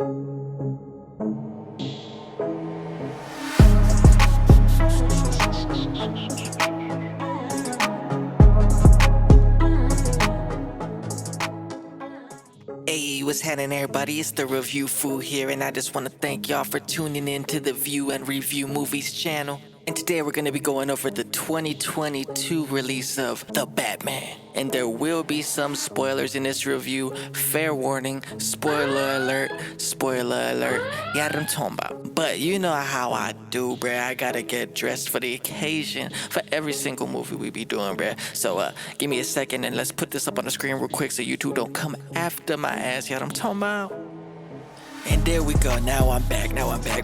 Hey, what's happening everybody? It's the Review Fool here, and I just want to thank y'all for tuning in to the View and Review Movies channel. And today we're going to be going over the 2022 release of The Batman. And there will be some spoilers in this review. Fair warning, spoiler alert, spoiler alert. Yeah, what I'm talking about. But you know how I do, bruh. I gotta get dressed for the occasion for every single movie we be doing, bruh. So give me a second and let's put this up on the screen real quick so you two don't come after my ass. Yeah, what I'm talking about. And there we go, now I'm back,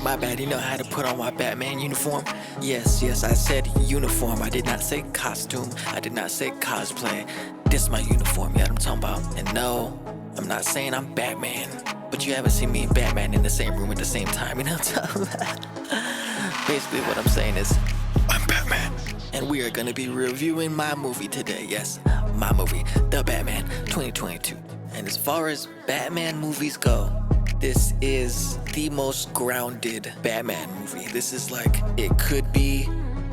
my bad, you know how to put on my Batman uniform? Yes, I said uniform, I did not say costume, I did not say cosplay. This my uniform, yeah, what I'm talking about. And no, I'm not saying I'm Batman, but you haven't seen me and Batman in the same room at the same time, you know what I'm talking about? Basically what I'm saying is, I'm Batman. And we are gonna be reviewing my movie today, yes, my movie, The Batman 2022. And as far as Batman movies go, this is the most grounded Batman movie. This is like, it could be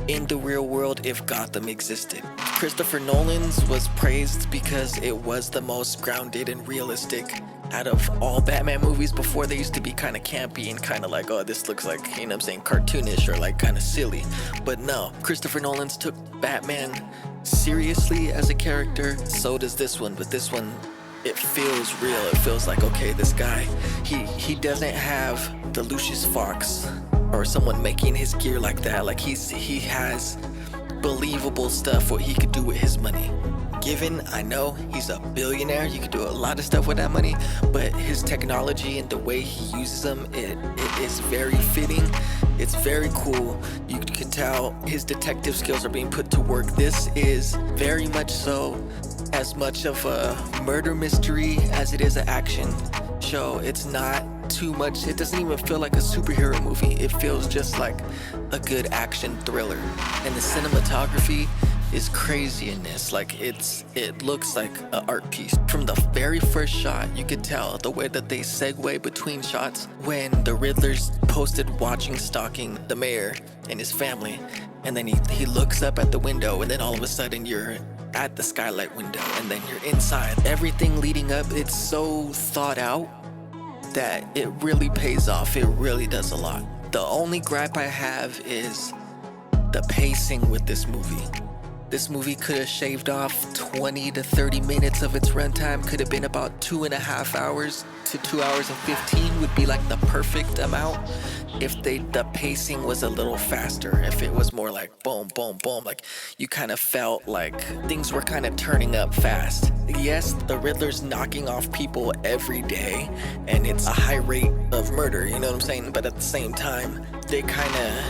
in the real world if Gotham existed. Christopher Nolan's was praised because it was the most grounded and realistic out of all Batman movies. Before, they used to be kind of campy and kind of like, oh, this looks like, you know what I'm saying, cartoonish or like kind of silly. But no, Christopher Nolan's took Batman seriously as a character. So does this one, but this one, it feels real. It feels like, okay, this guy, he doesn't have the Lucius Fox or someone making his gear like that. Like he has believable stuff what he could do with his money. Given, I know he's a billionaire, you could do a lot of stuff with that money, but his technology and the way he uses them, it is very fitting. It's very cool. You can tell his detective skills are being put to work. This is very much so as much of a murder mystery as it is an action show. It's not too much. It doesn't even feel like a superhero movie. It feels just like a good action thriller. And the cinematography is crazy in this. Like it looks like an art piece. From the very first shot, you could tell the way that they segue between shots when the Riddler's posted watching, stalking the mayor and his family, and then he looks up at the window, and then all of a sudden you're at the skylight window, and then you're inside. Everything leading up, it's so thought out that it really pays off. It really does a lot. The only gripe I have is the pacing with this movie. This movie could have shaved off 20 to 30 minutes of its runtime. Could have been about 2.5 hours to 2 hours and 15 would be like the perfect amount if the pacing was a little faster. If it was more like boom, boom, boom, like you kind of felt like things were kind of turning up fast. Yes, the Riddler's knocking off people every day and it's a high rate of murder, you know what I'm saying? But at the same time, they kind of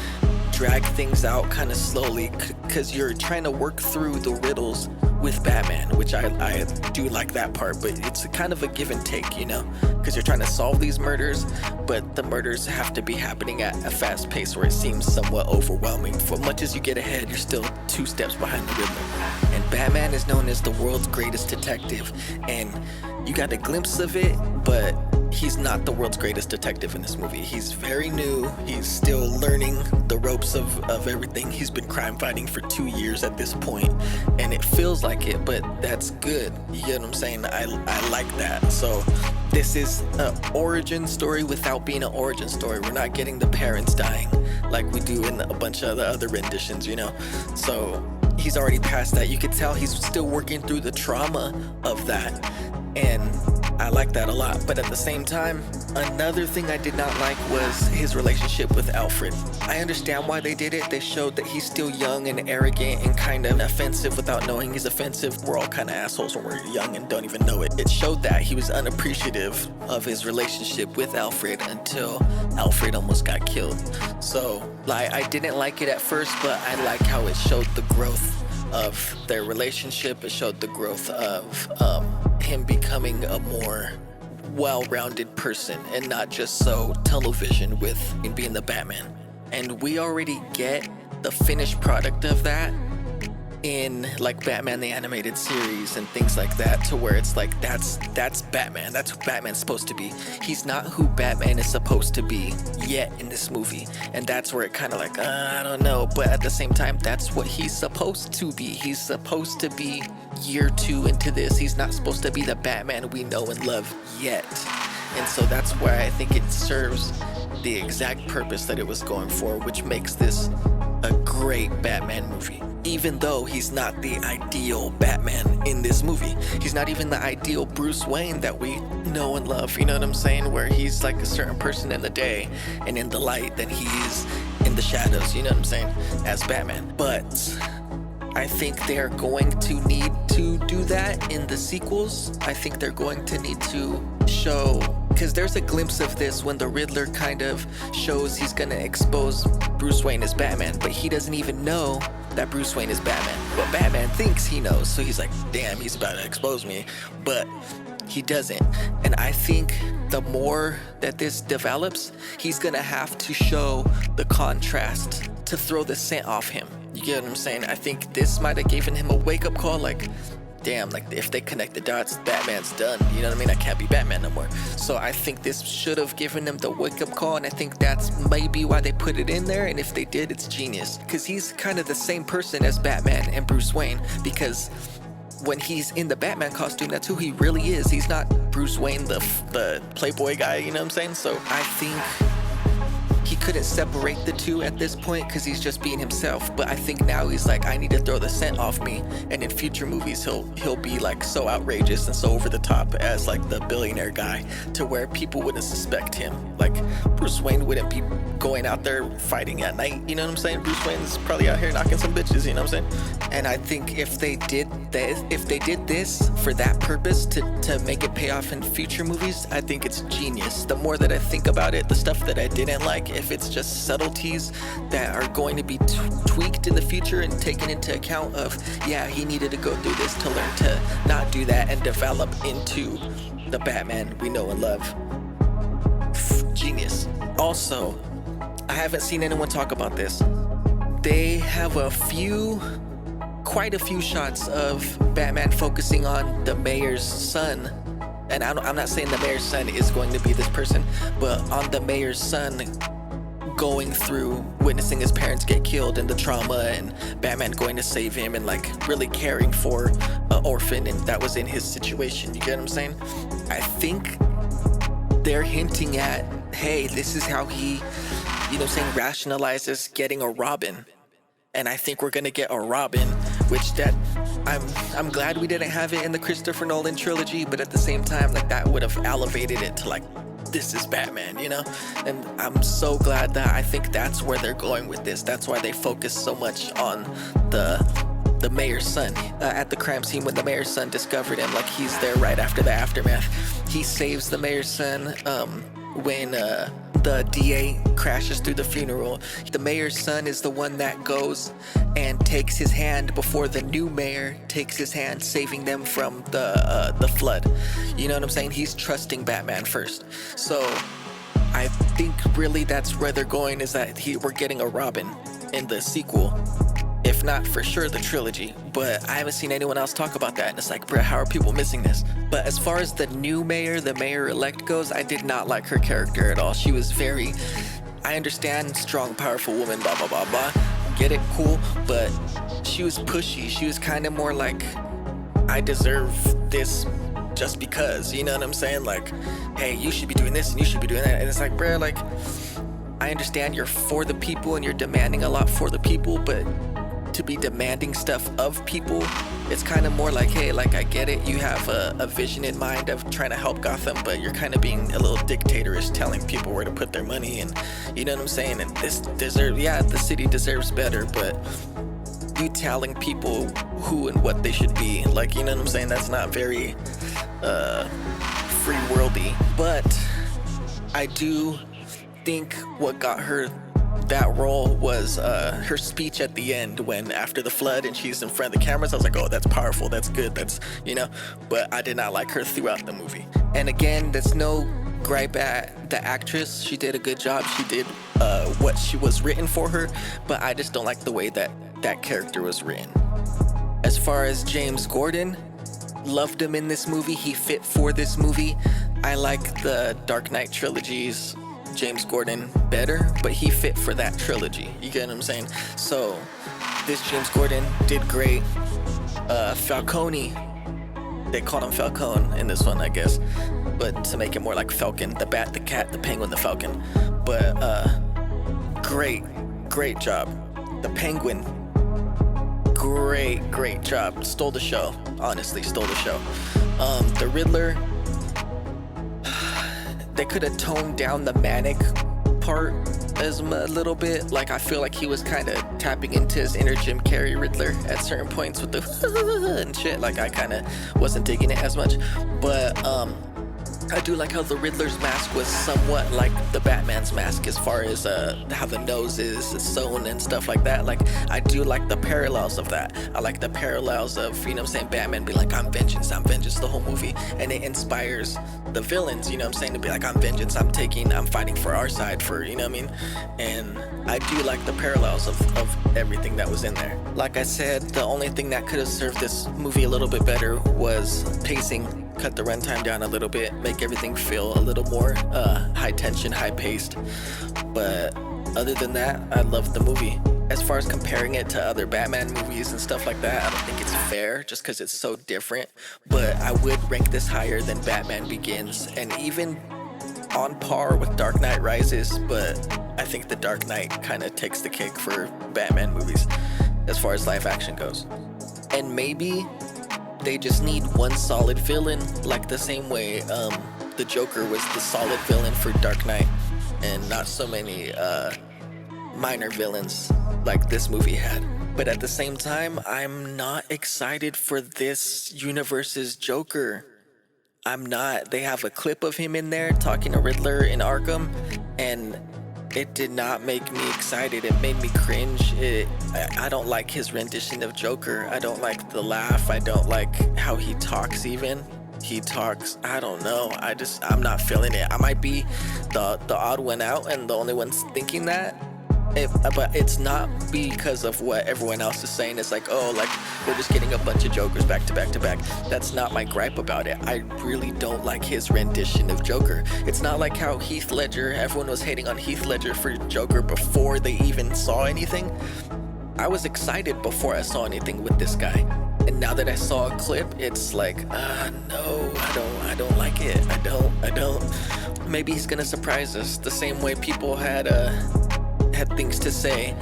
drag things out kind of slowly because you're trying to work through the riddles with Batman, which I do like that part, but it's kind of a give and take, you know, because you're trying to solve these murders, but the murders have to be happening at a fast pace where it seems somewhat overwhelming. For much as you get ahead, you're still 2 steps behind the Riddler. And Batman is known as the world's greatest detective, and you got a glimpse of it, but he's not the world's greatest detective in this movie. He's very new. He's still learning the ropes of everything. He's been crime fighting for 2 years at this point, and it feels like it, but that's good. You get what I'm saying? I like that. So this is an origin story without being an origin story. We're not getting the parents dying like we do in a bunch of the other renditions, you know? So he's already past that. You could tell he's still working through the trauma of that, and I like that a lot. But at the same time, another thing I did not like was his relationship with Alfred. I understand why they did it. They showed that he's still young and arrogant and kind of offensive without knowing he's offensive. We're all kind of assholes when we're young and don't even know it. It showed that he was unappreciative of his relationship with Alfred until Alfred almost got killed. So I didn't like it at first, but I like how it showed the growth of their relationship. It showed the growth of him becoming a more well-rounded person and not just so television with him being the Batman. And we already get the finished product of that in like Batman the Animated Series and things like that, to where it's like that's Batman. That's who Batman's supposed to be. He's not who Batman is supposed to be yet in this movie, and that's where it kind of like I don't know, but at the same time that's what he's supposed to be. He's supposed to be year 2 into this. He's not supposed to be the Batman we know and love yet, and so that's why I think it serves the exact purpose that it was going for, which makes this a great Batman movie. Even though he's not the ideal Batman in this movie. He's not even the ideal Bruce Wayne that we know and love, you know what I'm saying? Where he's like a certain person in the day, and in the light than he is in the shadows, you know what I'm saying, as Batman. But I think they're going to need to do that in the sequels. I think they're going to need to show, because there's a glimpse of this when the Riddler kind of shows he's gonna expose Bruce Wayne as Batman, but he doesn't even know that Bruce Wayne is Batman. But Batman thinks he knows, so he's like, damn, he's about to expose me, but he doesn't. And I think the more that this develops, he's gonna have to show the contrast to throw the scent off him. You get what I'm saying? I think this might have given him a wake-up call, like, damn, like if they connect the dots, Batman's done. You know what I mean? I can't be Batman no more. So I think this should have given them the wake-up call, and I think that's maybe why they put it in there, and if they did, it's genius. Because he's kind of the same person as Batman and Bruce Wayne, because when he's in the Batman costume, that's who he really is. He's not Bruce Wayne, the playboy guy, you know what I'm saying? So I think he couldn't separate the two at this point because he's just being himself. But I think now he's like, I need to throw the scent off me, and in future movies he'll be like so outrageous and so over the top as like the billionaire guy, to where people wouldn't suspect him. Like Bruce Wayne wouldn't be going out there fighting at night, you know what I'm saying? Bruce Wayne's probably out here knocking some bitches, you know what I'm saying? And I think if they did this for that purpose, to make it pay off in future movies, I think it's genius. The more that I think about it, the stuff that I didn't like, if it's just subtleties that are going to be tweaked in the future and taken into account of, yeah, he needed to go through this to learn to not do that and develop into the Batman we know and love. Genius. Also, I haven't seen anyone talk about this. They have quite a few shots of Batman focusing on the mayor's son. And I'm not saying the mayor's son is going to be this person, but on the mayor's son going through witnessing his parents get killed and the trauma, and Batman going to save him and like really caring for an orphan, and that was in his situation. You get what I'm saying? I think they're hinting at, hey, this is how he, you know what I'm saying, rationalizes getting a Robin. And I think we're gonna get a Robin, which that I'm glad we didn't have it in the Christopher Nolan trilogy, but at the same time, like that would have elevated it to like, this is Batman, you know? And I'm so glad that I think that's where they're going with this. That's why they focus so much on the mayor's son. At the crime scene, when the mayor's son discovered him, like he's there right after the aftermath. He saves the mayor's son when the DA crashes through the funeral. The mayor's son is the one that goes and takes his hand before the new mayor takes his hand, saving them from the flood. You know what I'm saying? He's trusting Batman first. So I think really that's where they're going, is that we're getting a Robin in the sequel. If not for sure the trilogy, but I haven't seen anyone else talk about that, and it's like, bruh, how are people missing this? But as far as the new mayor, the mayor-elect goes, I did not like her character at all. She was very, I understand, strong, powerful woman, blah, blah, blah, blah. Get it, cool, but she was pushy. She was kind of more like, I deserve this just because, you know what I'm saying? Like, hey, you should be doing this and you should be doing that. And it's like, bruh, like, I understand you're for the people and you're demanding a lot for the people, but to be demanding stuff of people, it's kind of more like, hey, like I get it, you have a vision in mind of trying to help Gotham, but you're kind of being a little dictatorish, telling people where to put their money, and you know what I'm saying? And the city deserves better, but you telling people who and what they should be, like, you know what I'm saying? That's not very free worldy. But I do think what got her that role was her speech at the end, when after the flood and she's in front of the cameras. I was like, oh, that's powerful, that's good, that's, you know. But I did not like her throughout the movie. And again, there's no gripe at the actress. She did a good job. She did what she was written for her, but I just don't like the way that character was written. As far as James Gordon, loved him in this movie. He fit for this movie. I like the Dark Knight trilogy's James Gordon better, but he fit for that trilogy. You get what I'm saying? So this James Gordon did great. Falcone, they called him Falcone in this one, I guess, but to make it more like Falcon, the bat, the cat, the penguin, the falcon. But great job. The Penguin, great job. Stole the show. Honestly, stole the show. The Riddler, they could have toned down the manic part a little bit. Like, I feel like he was kind of tapping into his inner Jim Carrey Riddler at certain points with the and shit. Like, I kind of wasn't digging it as much. But I do like how the Riddler's mask was somewhat like the Batman's mask, as far as how the nose is sewn and stuff like that. Like, I do like the parallels of that. I like the parallels of, you know what I'm saying, Batman be like, I'm vengeance, the whole movie. And it inspires the villains, you know what I'm saying, to be like, I'm vengeance, I'm fighting for our side, for, you know what I mean? And I do like the parallels of everything that was in there. Like I said, the only thing that could have served this movie a little bit better was pacing. Cut the runtime down a little bit, make everything feel a little more high tension, high paced. But other than that, I love the movie. As far as comparing it to other Batman movies and stuff like that, I don't think it's fair just because it's so different. But I would rank this higher than Batman Begins, and even on par with Dark Knight Rises. But I think the Dark Knight kind of takes the cake for Batman movies as far as live action goes. And maybe they just need one solid villain, like the same way the Joker was the solid villain for Dark Knight, and not so many minor villains like this movie had. But at the same time, I'm not excited for this universe's Joker. I'm not. They have a clip of him in there talking to Riddler in Arkham, and it did not make me excited. It made me cringe. I don't like his rendition of Joker. I don't like the laugh. I don't like how he talks even. He talks, I don't know. I'm not feeling it. I might be the odd one out and the only one thinking that. But it's not because of what everyone else is saying. It's like, oh, like, we're just getting a bunch of Jokers back to back to back. That's not my gripe about it. I really don't like his rendition of Joker. It's not like how Heath Ledger, everyone was hating on Heath Ledger for Joker before they even saw anything. I was excited before I saw anything with this guy. And now that I saw a clip, it's like, no, I don't like it. I don't. Maybe he's gonna surprise us the same way people had things to say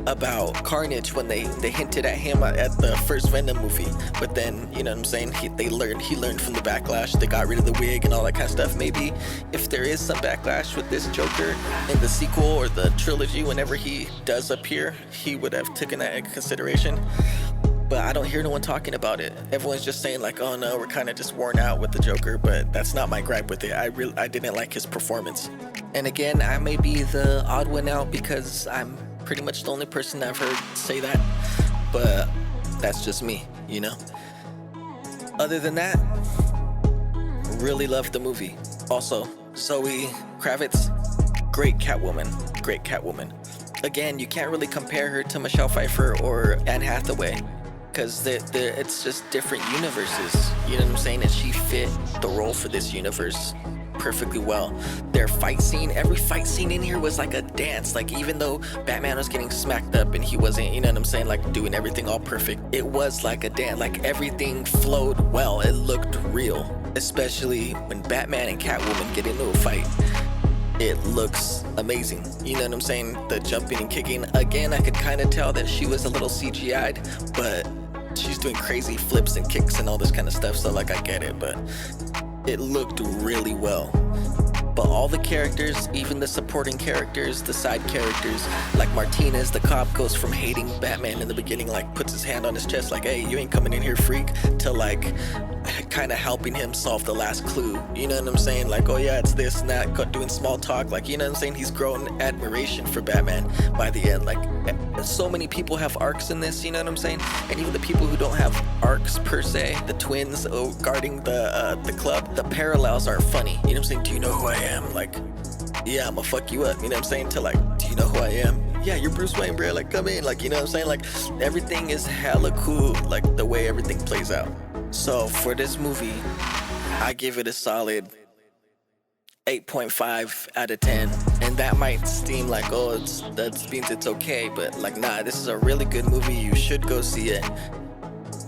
about Carnage when they hinted at him at the first Venom movie. But then, you know what I'm saying, he learned from the backlash. They got rid of the wig and all that kind of stuff. Maybe if there is some backlash with this Joker in the sequel or the trilogy, whenever he does appear, he would have taken that into consideration. But I don't hear no one talking about it. Everyone's just saying like, oh no, we're kind of just worn out with the Joker. But that's not my gripe with it. I didn't like his performance. And again, I may be the odd one out because I'm pretty much the only person I've heard say that. But that's just me, you know? Other than that, really loved the movie. Also, Zoë Kravitz, great Catwoman. Again, you can't really compare her to Michelle Pfeiffer or Anne Hathaway, because it's just different universes, you know what I'm saying? And she fit the role for this universe perfectly well. Every fight scene in here was like a dance. Like, even though Batman was getting smacked up and he wasn't, you know what I'm saying, like doing everything all perfect, it was like a dance. Like, everything flowed well. It looked real, especially when Batman and Catwoman get into a fight. It looks amazing. You know what I'm saying? The jumping and kicking. Again, I could kind of tell that she was a little CGI'd, but she's doing crazy flips and kicks and all this kind of stuff. So, like, I get it, but it looked really well. But all the characters, even the supporting characters, the side characters, like Martinez, the cop, goes from hating Batman in the beginning, like puts his hand on his chest, like, hey, you ain't coming in here, freak, to like kind of helping him solve the last clue. You know what I'm saying? Like, oh yeah, it's this and that, doing small talk. Like, you know what I'm saying? He's grown admiration for Batman by the end. Like, so many people have arcs in this, you know what I'm saying? And even the people who don't have arcs per se, the twins guarding the club, the parallels are funny. You know what I'm saying? Do you know who I am? Like, yeah, I'm gonna fuck you up. You know what I'm saying? To like, do you know who I am? yeah, you're Bruce Wayne, bro. Like, come in. Like, you know what I'm saying? Like, everything is hella cool. Like, the way everything plays out. So, for this movie, I give it a solid 8.5 out of 10. And that might seem like, oh, that means it's okay. But, like, nah, this is a really good movie. You should go see it.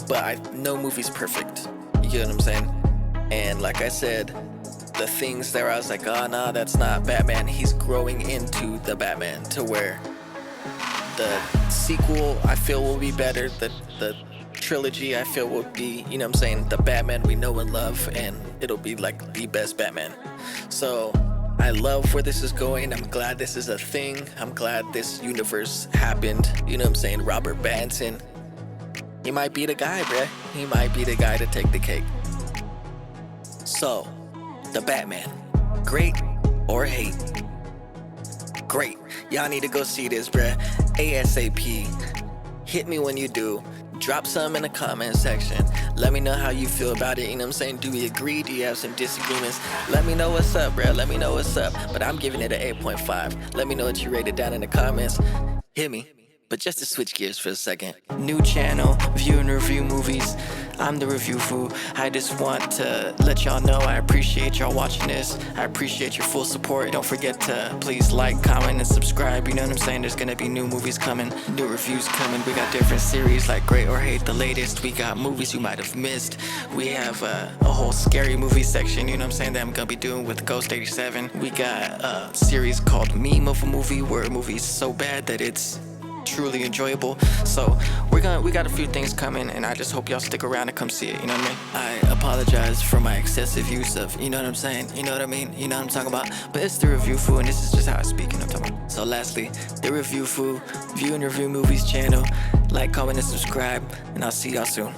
But no movie's perfect. You get what I'm saying? And like I said, the things there, I was like, oh, no, that's not Batman. He's growing into the Batman to where the sequel, I feel, will be better. The trilogy, I feel, will be, you know what I'm saying, the Batman we know and love, and it'll be like the best Batman. So I love where this is going. I'm glad this is a thing. I'm glad this universe happened. You know what I'm saying? Robert Pattinson, he might be the guy, bruh. He might be the guy to take the cake. So, the Batman, great or hate? Great. Y'all need to go see this, bruh. ASAP. Hit me when you do. Drop some in the comment section. Let me know how you feel about it. You know what I'm saying? Do we agree? Do you have some disagreements? Let me know what's up, bruh. Let me know what's up. But I'm giving it an 8.5. Let me know what you rated down in the comments. Hit me. But just to switch gears for a second. New channel, view and review movies. I'm the review fool. I just want to let y'all know I appreciate y'all watching this. I appreciate your full support. Don't forget to please like, comment, and subscribe. You know what I'm saying? There's gonna be new movies coming, new reviews coming. We got different series like Great or Hate, the latest. We got movies you might have missed. We have a whole scary movie section, you know what I'm saying, that I'm gonna be doing with Ghost 87. We got a series called Meme of a Movie, where a movie's so bad that it's truly enjoyable. So we got a few things coming, and I just hope y'all stick around and come see it. You know what I mean? I apologize for my excessive use of, you know what I'm saying? You know what I mean? You know what I'm talking about? But it's the Review Fool, and this is just how I speak. You know what I'm talking about? So lastly, the Review Fool, view and review movies channel. Like, comment, and subscribe, and I'll see y'all soon.